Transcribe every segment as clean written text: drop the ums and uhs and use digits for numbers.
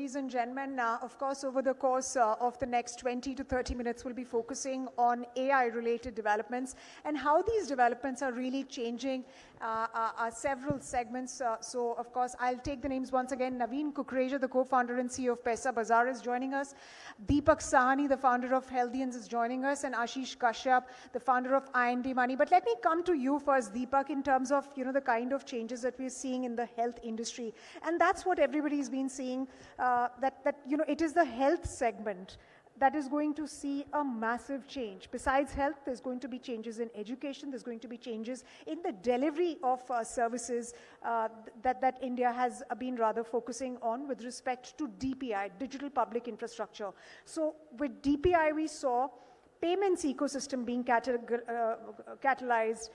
ladies and gentlemen. Of course, over the course of the next 20 to 30 minutes, we'll be focusing on AI-related developments and how these developments are really changing several segments. So, of course, I'll take the names once again. Naveen, Kukreja, the co-founder and CEO of Paisa Bazaar, is joining us. Deepak, Sahni, the founder of Healthians, is joining us, and Ashish, Kashyap, the founder of IND Money. But let me come to you first, Deepak, in terms of the kind of changes that we're seeing in the health industry, and that's what everybody's been seeing. That it is the health segment that is going to see a massive change. Besides health, there's going to be changes in education, there's going to be changes in the delivery of services that India has been rather focusing on with respect to DPI, digital public infrastructure. So with DPI, we saw payments ecosystem being catalyzed,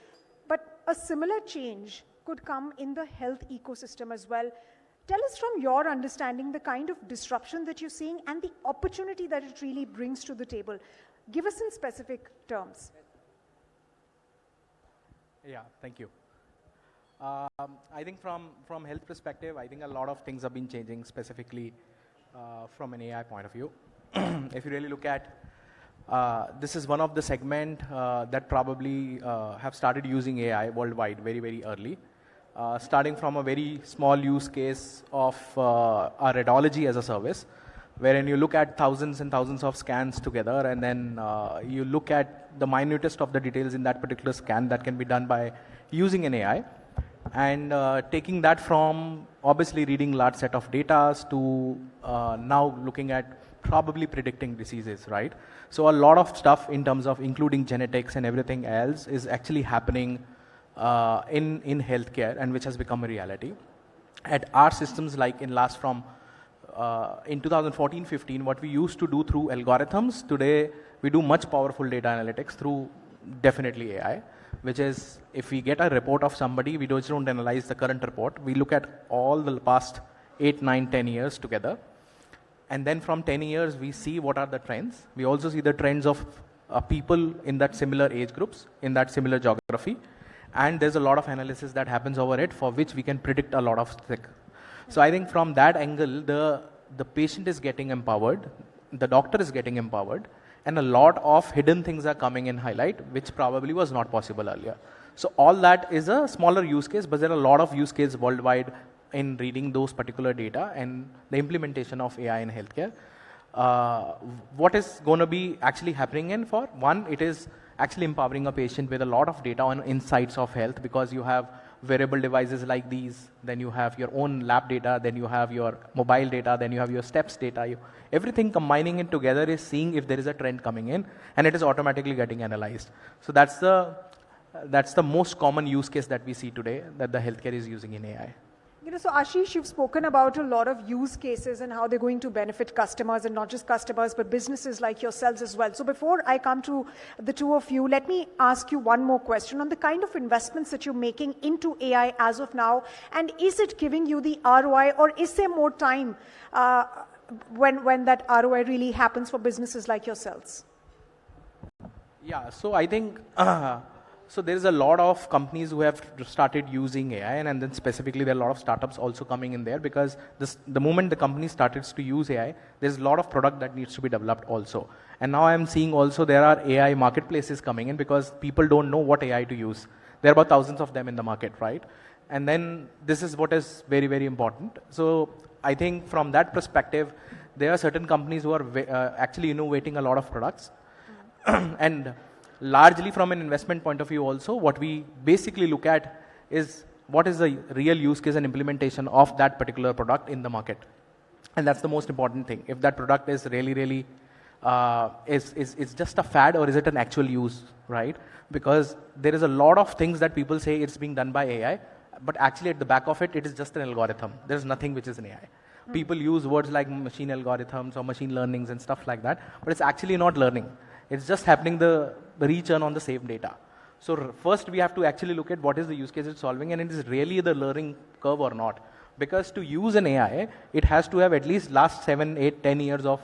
but a similar change could come in the health ecosystem as well. Tell us from your understanding the kind of disruption that you're seeing and the opportunity that it really brings to the table. Give us in specific terms. Yeah, thank you. I think from health perspective, I think a lot of things have been changing specifically from an AI point of view. If you really look at, this is one of the segment that probably have started using AI worldwide very, very early. Starting from a very small use case of a radiology as a service, wherein you look at thousands and thousands of scans together, and then you look at the minutest of the details in that particular scan that can be done by using an AI, and taking that from obviously reading large set of data to now looking at probably predicting diseases, right? So a lot of stuff in terms of including genetics and everything else is actually happening in healthcare, and which has become a reality. At our systems, like in 2014-15, what we used to do through algorithms, today we do much powerful data analytics through definitely AI, which is if we get a report of somebody, we just don't analyze the current report. We look at all the past 8, 9, 10 years together. And then from 10 years, we see what are the trends. We also see the trends of people in that similar age groups, in that similar geography. And there's a lot of analysis that happens over it for which we can predict a lot of things. So I think from that angle, the patient is getting empowered, the doctor is getting empowered, and a lot of hidden things are coming in highlight, which probably was not possible earlier. So all that is a smaller use case, but there are a lot of use cases worldwide in reading those particular data and the implementation of AI in healthcare. What is going to be actually happening in for? One, it is actually empowering a patient with a lot of data on insights of health, because you have wearable devices like these, then you have your own lab data, then you have your mobile data, then you have your steps data. Everything combining it together is seeing if there is a trend coming in, and it is automatically getting analyzed. So that's the most common use case that we see today that the healthcare is using in AI. So Ashish, you've spoken about a lot of use cases and how they're going to benefit customers, and not just customers, but businesses like yourselves as well. So before I come to the two of you, let me ask you one more question on the kind of investments that you're making into AI as of now, and is it giving you the ROI, or is there more time when that ROI really happens for businesses like yourselves? Yeah, so I think so there is a lot of companies who have started using AI, and then specifically there are a lot of startups also coming in there, because the moment the company starts to use AI, there's a lot of product that needs to be developed also. And now I'm seeing also there are AI marketplaces coming in, because people don't know what AI to use. There are about thousands of them in the market, right? And then this is what is very, very important. So I think from that perspective, there are certain companies who are actually innovating a lot of products. And largely from an investment point of view also, what we basically look at is what is the real use case and implementation of that particular product in the market. And that's the most important thing. If that product is really, really, is just a fad, or is it an actual use, right? Because there is a lot of things that people say it's being done by AI, but actually at the back of it, it is just an algorithm. There's nothing which is an AI. People use words like machine algorithms or machine learnings and stuff like that, but it's actually not learning. It's just happening the return on the same data. So first we have to actually look at what is the use case it's solving, and it is really the learning curve or not. Because to use an AI, it has to have at least last 7, 8, 10 years of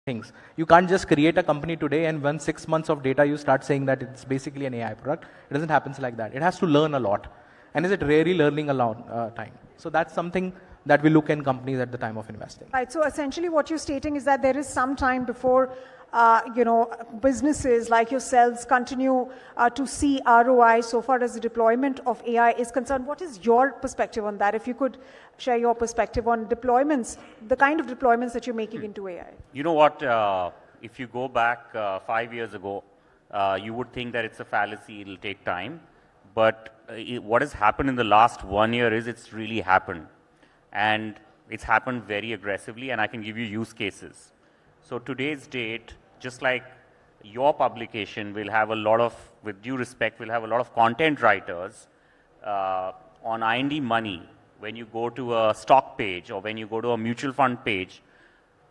things. You can't just create a company today and when 6 months of data you start saying that it's basically an AI product. It doesn't happen like that. It has to learn a lot. And is it really learning a long time? So that's something that we look in companies at the time of investing. Right. So essentially what you're stating is that there is some time before businesses like yourselves continue to see ROI so far as the deployment of AI is concerned. What is your perspective on that? If you could share your perspective on deployments, the kind of deployments that you're making into AI. You know what, if you go back 5 years ago, you would think that it's a fallacy, it'll take time. But what has happened in the last 1 year is it's really happened. And it's happened very aggressively, and I can give you use cases. So today's date, just like your publication will have a lot of, with due respect, will have a lot of content writers on IND Money. When you go to a stock page or when you go to a mutual fund page,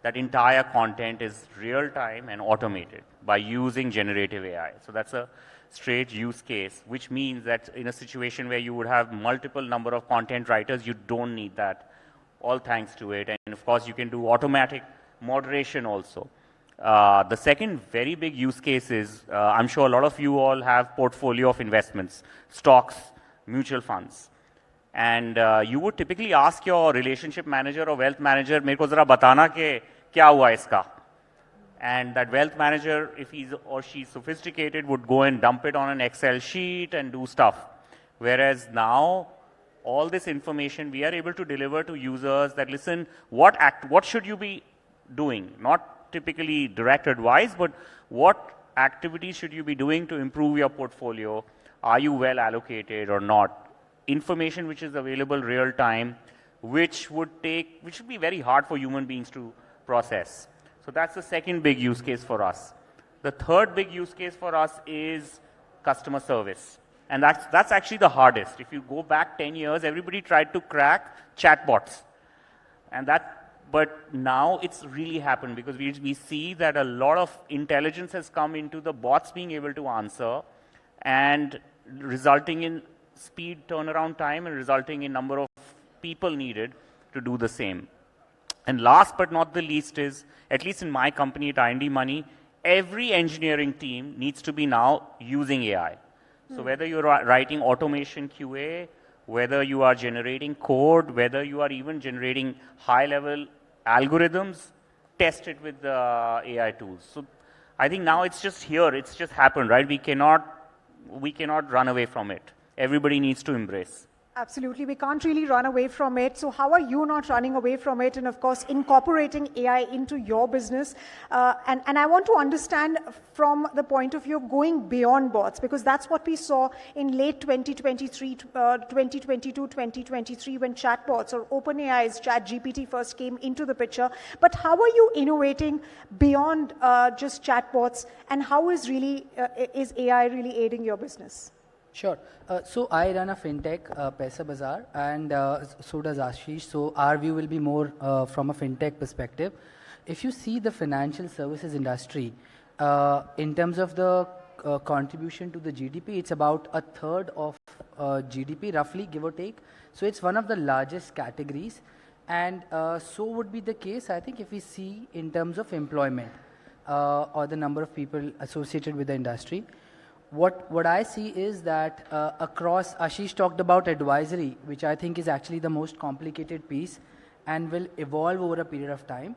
that entire content is real time and automated by using generative AI. So that's a straight use case, which means that in a situation where you would have multiple number of content writers, you don't need that, all thanks to it. And of course, you can do automatic moderation also. The second very big use case is, I'm sure a lot of you all have portfolio of investments, stocks, mutual funds. And you would typically ask your relationship manager or wealth manager, मेरे को ज़रा बताना कि क्या हुआ इसका. And that wealth manager, if he's or she's sophisticated, would go and dump it on an Excel sheet and do stuff. Whereas now, all this information we are able to deliver to users that listen, what should you be doing? Not typically direct advice, but what activities should you be doing to improve your portfolio? Are you well allocated or not? Information which is available real time, which would be very hard for human beings to process. So that's the second big use case for us. The third big use case for us is customer service. And that's actually the hardest. If you go back 10 years, everybody tried to crack chatbots. But now it's really happened because we see that a lot of intelligence has come into the bots being able to answer and resulting in speed turnaround time and resulting in number of people needed to do the same. And last but not the least is, at least in my company at IND Money, every engineering team needs to be now using AI. So whether you're writing automation QA, whether you are generating code, whether you are even generating high-level algorithms, test it with the AI tools. So I think now it's just here, it's just happened, right? We cannot run away from it. Everybody needs to embrace. Absolutely. We can't really run away from it. So how are you not running away from it? And of course, incorporating AI into your business. And I want to understand from the point of view of going beyond bots, because that's what we saw in late 2023, 2022, 2023, when chatbots or OpenAI's ChatGPT first came into the picture. But how are you innovating beyond just chatbots? And how is AI really aiding your business? Sure. So I run a fintech, Paisa Bazaar, and so does Ashish. So our view will be more from a fintech perspective. If you see the financial services industry, in terms of the contribution to the GDP, it's about a third of GDP, roughly, give or take. So it's one of the largest categories. And so would be the case, I think, if we see in terms of employment or the number of people associated with the industry. What I see is that across, Ashish talked about advisory, which I think is actually the most complicated piece and will evolve over a period of time.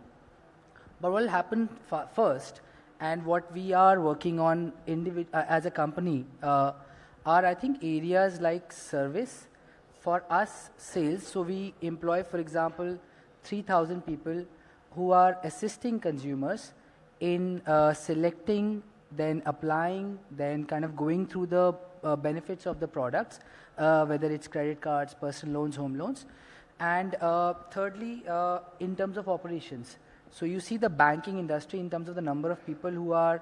But what will happen first, and what we are working on as a company, are I think areas like service, for us sales. So we employ, for example, 3,000 people who are assisting consumers in selecting, then applying, then kind of going through the benefits of the products, whether it's credit cards, personal loans, home loans. And thirdly, in terms of operations. So you see the banking industry in terms of the number of people who are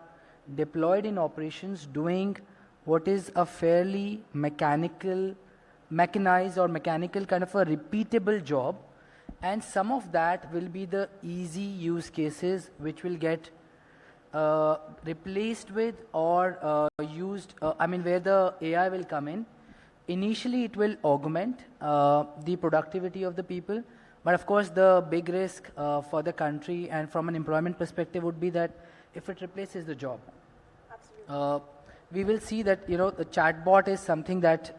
deployed in operations doing what is a fairly mechanized or mechanical kind of a repeatable job. And some of that will be the easy use cases which will get replaced with or used, where the AI will come in. Initially, it will augment the productivity of the people. But of course, the big risk for the country and from an employment perspective would be that if it replaces the job. Absolutely. We will see that, the chatbot is something that,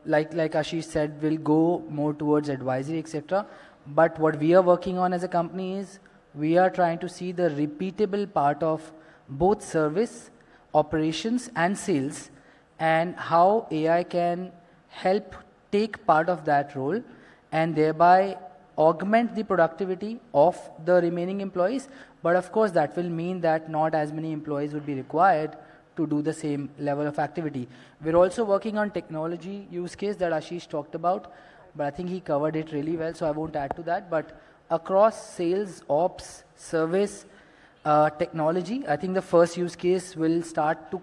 like Ashish said, will go more towards advisory, etc. But what we are working on as a company is we are trying to see the repeatable part of both service, operations and sales, and how AI can help take part of that role and thereby augment the productivity of the remaining employees. But of course, that will mean that not as many employees would be required to do the same level of activity. We're also working on technology use case that Ashish talked about, but I think he covered it really well, so I won't add to that. But across sales, ops, service, technology, I think the first use case will start to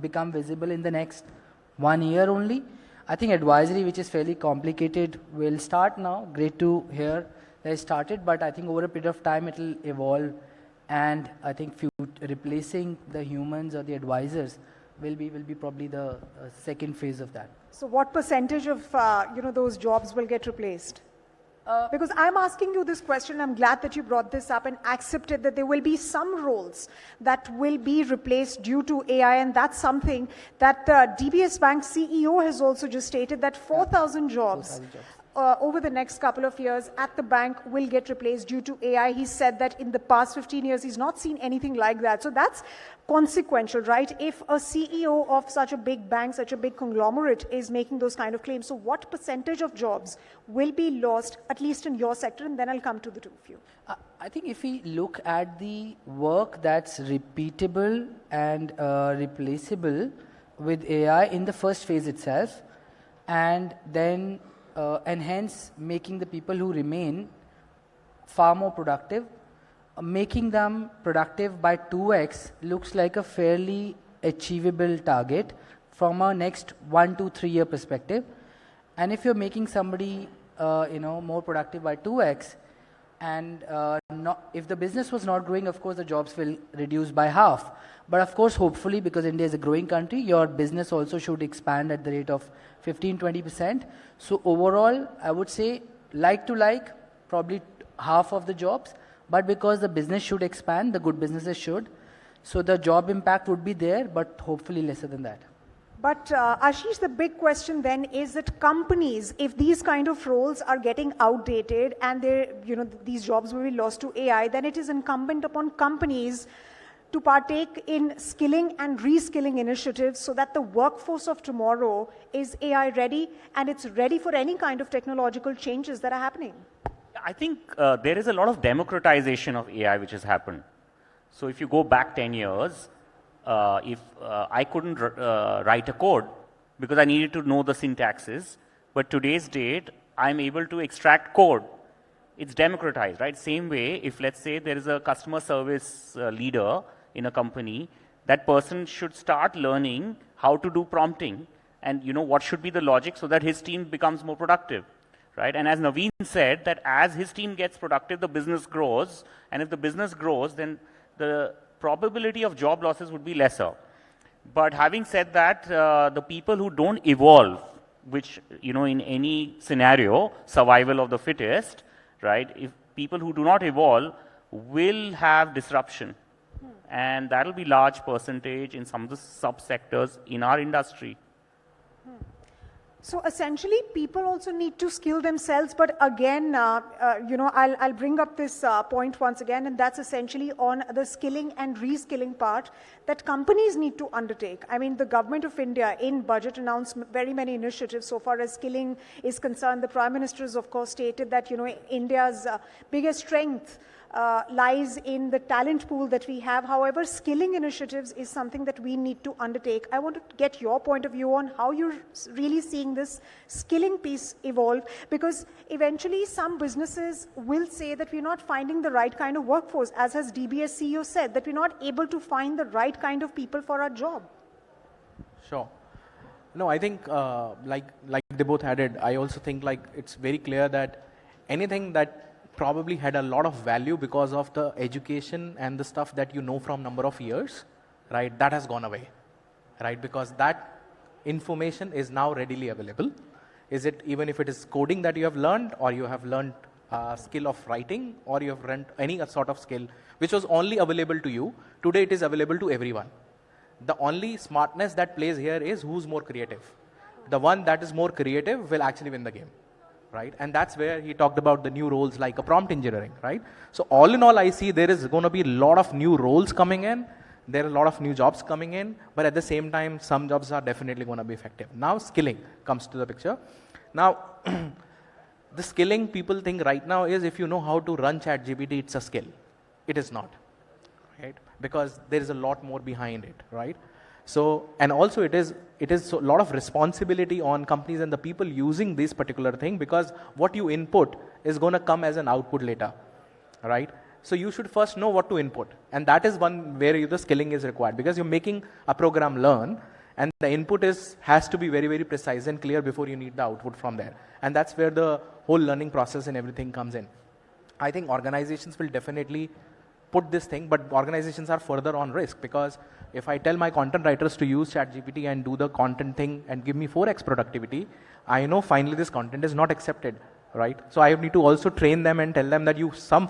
become visible in the next 1 year only. I think advisory, which is fairly complicated, will start now. Great to hear that it started, but I think over a period of time it will evolve, and I think replacing the humans or the advisors will be probably the second phase of that. So what percentage of those jobs will get replaced? Because I'm asking you this question, I'm glad that you brought this up and accepted that there will be some roles that will be replaced due to AI, and that's something that DBS Bank CEO has also just stated, that 4,000 jobs over the next couple of years at the bank will get replaced due to AI. He said that in the past 15 years, he's not seen anything like that. So that's consequential, right? If a CEO of such a big bank, such a big conglomerate is making those kind of claims, so what percentage of jobs will be lost, at least in your sector? And then I'll come to the two of you. I think if we look at the work that's repeatable and replaceable with AI in the first phase itself, and then and hence making the people who remain far more productive, making them productive by 2x looks like a fairly achievable target from a next 1 to 3 year perspective. And if you're making somebody more productive by 2x, and if the business was not growing, of course the jobs will reduce by half. But of course, hopefully, because India is a growing country, your business also should expand at the rate of 15-20%. So overall, I would say like to like, probably half of the jobs. But because the business should expand, the good businesses should. So the job impact would be there, but hopefully lesser than that. But Ashish, the big question then is that companies, if these kind of roles are getting outdated and these jobs will be lost to AI, then it is incumbent upon companies to partake in skilling and reskilling initiatives so that the workforce of tomorrow is AI ready and it's ready for any kind of technological changes that are happening. I think there is a lot of democratization of AI which has happened. So if you go back 10 years, if I couldn't write a code because I needed to know the syntaxes, but today's date, I'm able to extract code. It's democratized, right? Same way, if let's say there is a customer service leader in a company, that person should start learning how to do prompting and what should be the logic so that his team becomes more productive, right? And as Naveen said, that as his team gets productive, the business grows, and if the business grows, then the probability of job losses would be lesser. But having said that, the people who don't evolve, which in any scenario, survival of the fittest, right? If people who do not evolve will have disruption, and that will be large percentage in some of the subsectors in our industry. So essentially, people also need to skill themselves. But again, I'll bring up this point once again, and that's essentially on the skilling and reskilling part that companies need to undertake. I mean, the government of India in budget announced very many initiatives so far as skilling is concerned. The Prime Minister has, of course, stated that India's biggest strength lies in the talent pool that we have. However, skilling initiatives is something that we need to undertake. I want to get your point of view on how you're really seeing this skilling piece evolve, because eventually some businesses will say that we're not finding the right kind of workforce, as has DBS CEO said, that we're not able to find the right kind of people for our job. Sure. No, I think like they both added, I also think like it's very clear that anything that probably had a lot of value because of the education and the stuff that from number of years, right? That has gone away, right? Because that information is now readily available. Is it even if it is coding that you have learned, or you have learned skill of writing, or you have learned any sort of skill which was only available to you, today it is available to everyone. The only smartness that plays here is who's more creative. The one that is more creative will actually win the game. right? And that's where he talked about the new roles like a prompt engineering, right? So all in all, I see there is going to be a lot of new roles coming in. There are a lot of new jobs coming in, but at the same time, some jobs are definitely going to be effective. Now skilling comes to the picture. Now, the skilling people think right now is if you know how to run ChatGPT, it's a skill. It is not, right? Because there is a lot more behind it, right? So, and also it is a lot of responsibility on companies and the people using this particular thing, because what you input is going to come as an output later, right? So you should first know what to input. And that is one where the skilling is required, because you're making a program learn and the input has to be very, very precise and clear before you need the output from there. And that's where the whole learning process and everything comes in. I think organizations will definitely put this thing, but organizations are further on risk, because if I tell my content writers to use ChatGPT and do the content thing and give me 4x productivity, I know finally this content is not accepted, right? So I need to also train them and tell them that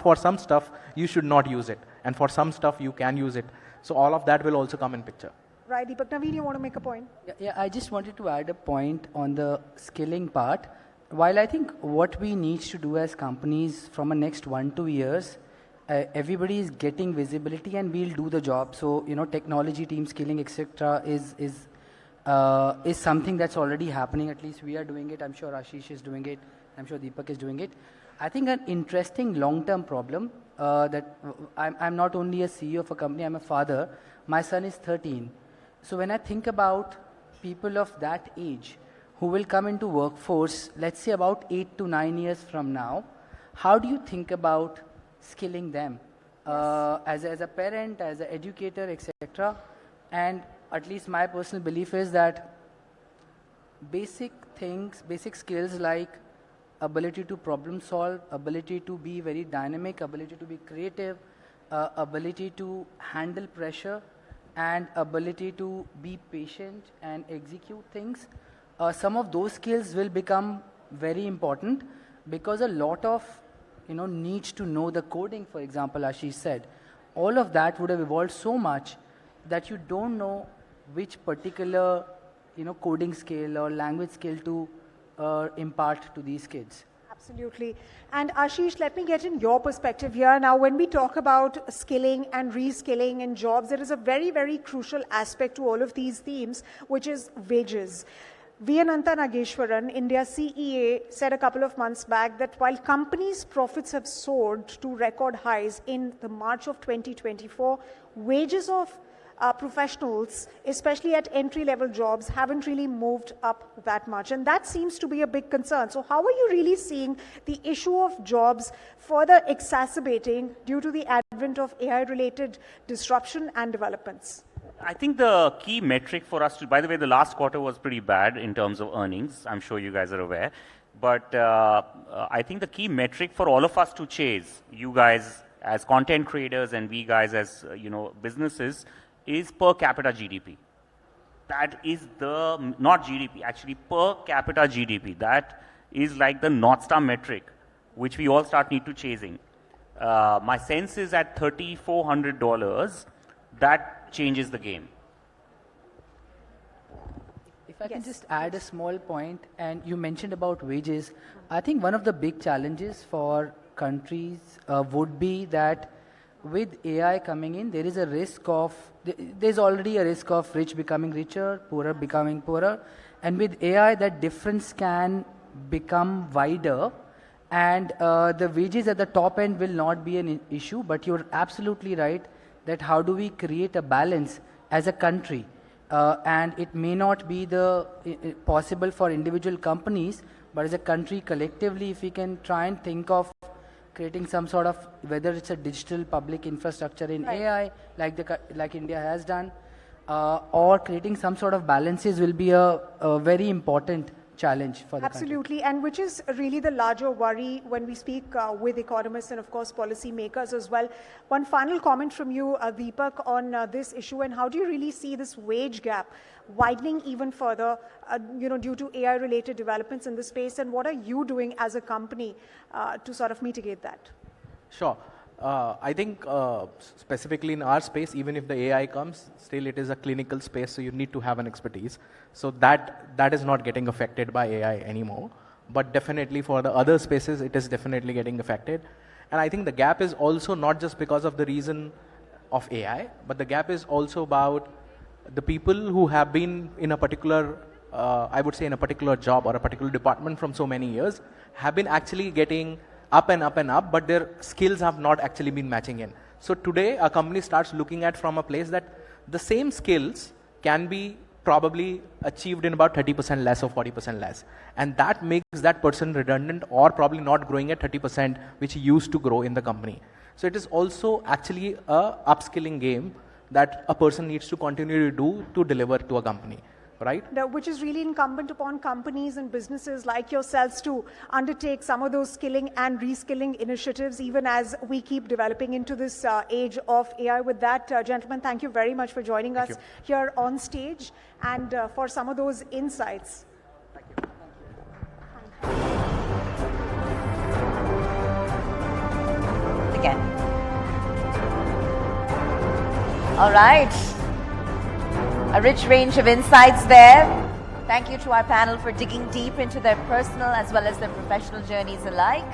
for some stuff, you should not use it. And for some stuff, you can use it. So all of that will also come in picture. Right, Deepak. Naveen, you want to make a point? Yeah, I just wanted to add a point on the skilling part. While I think what we need to do as companies from the next 1-2 years, everybody is getting visibility and we'll do the job. So, technology team skilling, etc. is something that's already happening. At least we are doing it. I'm sure Ashish is doing it. I'm sure Deepak is doing it. I think an interesting long-term problem that I'm not only a CEO of a company, I'm a father. My son is 13. So when I think about people of that age who will come into workforce, let's say about 8 to 9 years from now, how do you think about skilling them as a parent, as an educator, etc.? And at least my personal belief is that basic skills like ability to problem solve, ability to be very dynamic, ability to be creative, ability to handle pressure, and ability to be patient and execute things. Some of those skills will become very important, because a lot of needs to know the coding, for example, Ashish said, all of that would have evolved so much that you don't know which particular coding skill or language skill to impart to these kids. Absolutely. And Ashish, let me get in your perspective here. Now, when we talk about skilling and reskilling in jobs, there is a very, very crucial aspect to all of these themes, which is wages. Viyanantha Nageshwaran, India's CEA, said a couple of months back that while companies' profits have soared to record highs in the March of 2024, wages of professionals, especially at entry-level jobs, haven't really moved up that much. And that seems to be a big concern. So how are you really seeing the issue of jobs further exacerbating due to the advent of AI-related disruption and developments? I think the key metric for us by the way, the last quarter was pretty bad in terms of earnings. I'm sure you guys are aware. But I think the key metric for all of us to chase, you guys as content creators and we guys as, businesses, is per capita GDP. That is not GDP, actually per capita GDP. That is like the North Star metric, which we all need to chasing. My sense is at $3,400, that changes the game. If I can just add a small point, and you mentioned about wages, I think one of the big challenges for countries would be that with AI coming in, there's already a risk of rich becoming richer, poorer becoming poorer. And with AI, that difference can become wider. And the wages at the top end will not be an issue. But you're absolutely right that how do we create a balance as a country? And it may not be possible for individual companies, but as a country collectively, if we can try and think of creating some sort of, whether it's a digital public infrastructure in AI, like India has done, or creating some sort of balances will be a very important challenge for the Absolutely, country. and which is really the larger worry when we speak with economists and, of course, policy makers as well. One final comment from you, Deepak, on this issue, and how do you really see this wage gap widening even further, due to AI-related developments in the space, and what are you doing as a company to sort of mitigate that? Sure. I think specifically in our space, even if the AI comes, still it is a clinical space, so you need to have an expertise. So that is not getting affected by AI anymore. but definitely for the other spaces, it is definitely getting affected. And I think the gap is also not just because of the reason of AI, but the gap is also about the people who have been in a particular, I would say in a particular job or a particular department from so many years, have been actually getting up and up and up, but their skills have not actually been matching in. So today, a company starts looking at from a place that the same skills can be probably achieved in about 30% less or 40% less. And that makes that person redundant or probably not growing at 30%, which he used to grow in the company. So it is also actually a upskilling game that a person needs to continue to do to deliver to a company, right? Which is really incumbent upon companies and businesses like yourselves to undertake some of those skilling and reskilling initiatives, even as we keep developing into this age of AI. With that, gentlemen, thank you very much for joining us here on stage and for some of those insights. Thank you. Again. All right. A rich range of insights there. Thank you to our panel for digging deep into their personal as well as their professional journeys alike.